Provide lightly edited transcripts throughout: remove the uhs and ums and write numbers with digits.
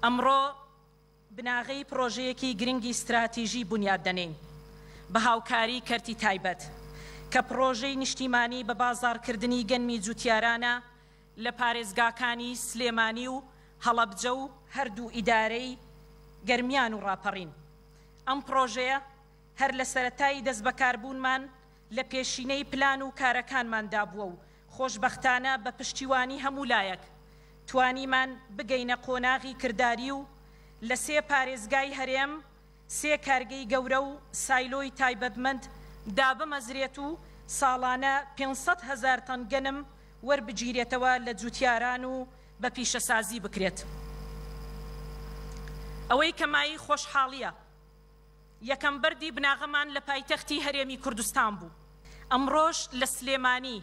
ئەمڕۆ بناغەی پرۆژەیەکی گرنگی استراتیژی بنیاد دەنێین بە هاوکاری کەرتی تایبەت کە پرۆژەی نیشتیمانی بە بازاڕکردنی گەنمی جوتیارانە لە پارێزگاکانی سلێمانی و هەڵەبجە و هەردوو ئیدارەی گەرمیان و ڕاپەڕین. ئەم پرۆژەیە هەر لە سەرەتایی دەست بەکاربوونمان لە پێشینەی پلان و کارەکانماندا بووە و خۆشبەختانە بە پشتیوانی هەموو لایەک توانیمان بگەینە قۆناغی کردداری و لە 3 پارێزگای هەرێم 3 کارگەی گەورە و سایلۆی تایبەتمەند دابمەزرێت و ساڵانە 500,000 تەن گەنم وەربگیرێتەوە لە جوتیاران و بە پیشەسازی بکرێت. ئەوەی کەمایی خۆشحاڵیە یەکەم بەردی بناغەمان لە پایتەختی هەرێمی کوردستان بوو. ئەمڕۆژ لە سلێمانی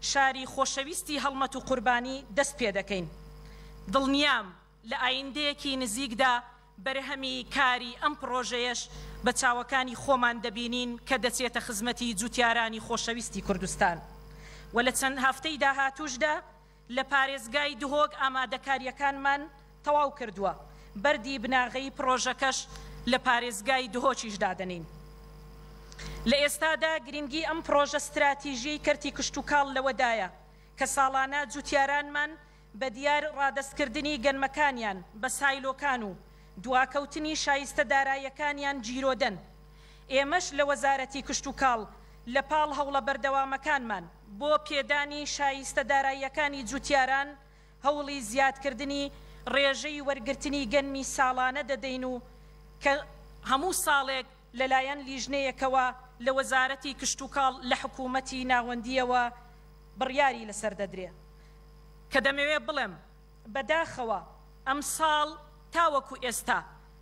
شاری خۆشەویستی هەڵمەت و قوربانی دەست پێ دەکەین. دڵنیام لە ئایندەیەکی نزیکدا بەرهەمی کاری ئەم پرۆژەیەش بە چاوەکانی خۆمان دەبینین کە دەچێتە خزمەتی جوتیارانی خۆشەویستی کوردستان و لە چەند هەفتەی داهاتووشدا لە پارێزگای دهۆک ئامادەکاریەکانمان تەواو کردووە. بەردی بناغەی پرۆژەکەش لە پارێزگای دهۆکیش دادەنین. لە ئێستادا گرنگی ئەم پرۆژە استراتیژیەی کەرتی کشتوکاڵ لەوەدایە کە ساڵانە جوتیارانمان بە دیار ڕادەستکردنی گەنمەکانیان بە سایلۆکان و دواکەوتنی شایستە داراییەکانیان جیرۆدەن. ئێمەش لە وەزارەتی کشتوکاڵ لە پاڵ هەوڵە بەردەوامەکانمان بۆ پێدانی شایستە داراییەکانی جوتیاران هەوڵی زیادکردنی ڕێژەی وەرگرتنی گەنمی ساڵانە دەدەین و کە هەموو ساڵێک لەلایەن لیژنەیەکەوە لە وەزارەتی کشتوکاڵ لە حکوومەتی ناوەندیەوە بڕیاری لەسەر دەدرێ کە دەمەوێ بڵێم بەداخەوە ئەم ساڵ تاوەکو ئێستا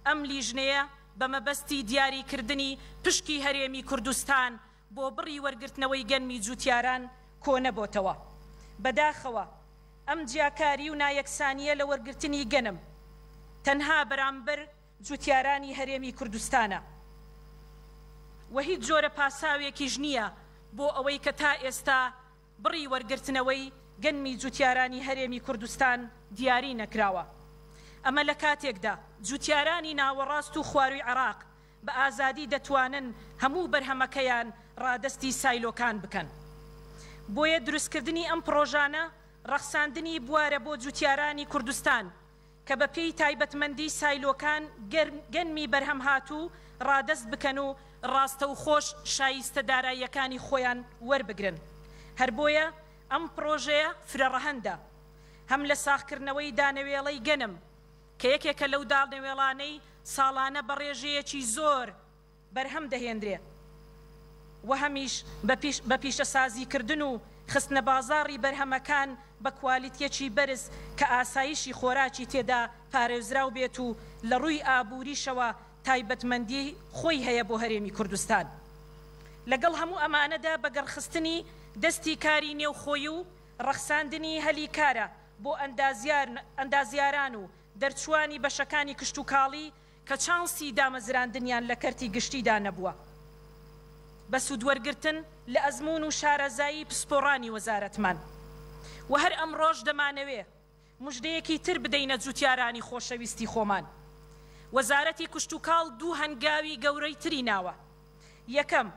ئەم لیژنەیە بە مەبەستی دیاریکردنی پشکی هەرێمی کوردستان بۆ بڕی وەرگرتنەوەی گەنمی جوتیاران کۆنەبۆتەوە. بەداخەوە ئەم جیاکاری و نایەکسانیە لە وەرگرتنی گەنم تەنها بەرامبەر جوتیارانی هەرێمی کوردستانە و هیچ جۆرە پاساوێکیش نییە بۆ ئەوەی کە تا ئێستا بڕی وەرگرتنەوەی گەنمی جوتیارانی هەرێمی کوردستان دیاری نەکراوە. ئەمە لە کاتێکدا جوتیارانی ناوەڕاست و خواروی عێراق بە ئازادی دەتوانن هەموو بەرهەمەکەیان ڕادەستی سایلۆکان بکەن. بۆیە دروستکردنی ئەم پرۆژانە ڕەخساندنی بوارە بۆ جوتیارانی کوردستان کە بە پێی تایبەتمەندی سایلۆکان گەنمی بەرهەم هاتوو ڕادەست بکەن و ڕاستە و خۆش شایستە داراییەکانی خۆیان وەربگرن. هەر بۆیە ئەم پرۆژەیە فرەڕەهەندە هەم لە ساختکردنەوەی دانەوێڵەی گەنم کە یەکێکە لەو دانەوێڵانەی ساڵانە بە ڕێژەیەکی زۆر بەرهەم دەهێنرێ و هەمیش بە پیشەسازیکردن و خستنە بازاڕی بەرهەمەکان بە کوالیتیەکی بەرز کە ئاسایشی خۆراکی تێدا پارێزراو بێت و لە ڕووی ئابووریشەوە تایبەتمەندی خۆی هەیە بۆ هەرێمی کوردستان. لەگەڵ هەموو ئەمانەدا بەگەڕخستنی دەستی کاری نێوخۆیی و ڕەخساندنی هەلی کارە بۆ ئەندازیاران و دەرچوانی بەشەکانی کشتوکاڵی کە چانسی دامەزراندنیان لە کەرتی گشتیدا نەبووە بە سوودوەرگرتن لە ئەزمون و شارەزایی پسپۆڕانی وەزارەتمان. و هەر ئەمڕۆژ دەمانەوێ موژدەیەکی تر بدەینە جوتیارانی خۆشەویستی خۆمان. وەزارەتی کشتوکاڵ 2 هەنگاوی گەورەی تری ناوە. یەکەم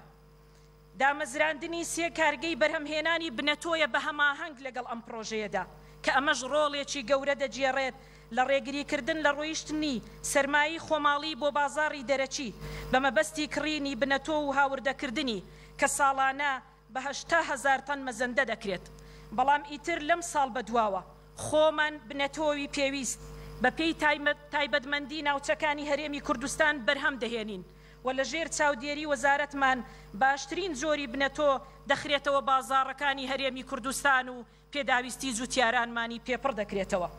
دامەزراندنی 3 کارگەی بەرهەمهێنانی بنەتۆیە بە هەماهەنگ لەگەڵ ئەم پرۆژەیەدا کە ئەمەش ڕۆڵێکی گەورە دەجێڕێت لە ڕێگریکردن لە ڕۆیشتنی سەرمایی خۆماڵی بۆ بازاڕی دەرەچی بە مەبەستی کڕینی بنەتۆ و هاوردەکردنی کە ساڵانە بە 80,000 تەن مەزەندە دەکرێت. بەڵام ئیتر لەم ساڵ بەدواوە خۆمان بنەتۆوی پێویست بە پێی تایبەتمەندی ناوچەکانی هەرێمی کوردستان بەرهەم دەهێنین و لە ژێر چاودێری وەزارەتمان باشترین زۆری بنەتۆ دەخرێتەوە بازاڕەکانی هەرێمی کوردستان و پێداویستی جوتیارانمانی پێپڕ دەکرێتەوە.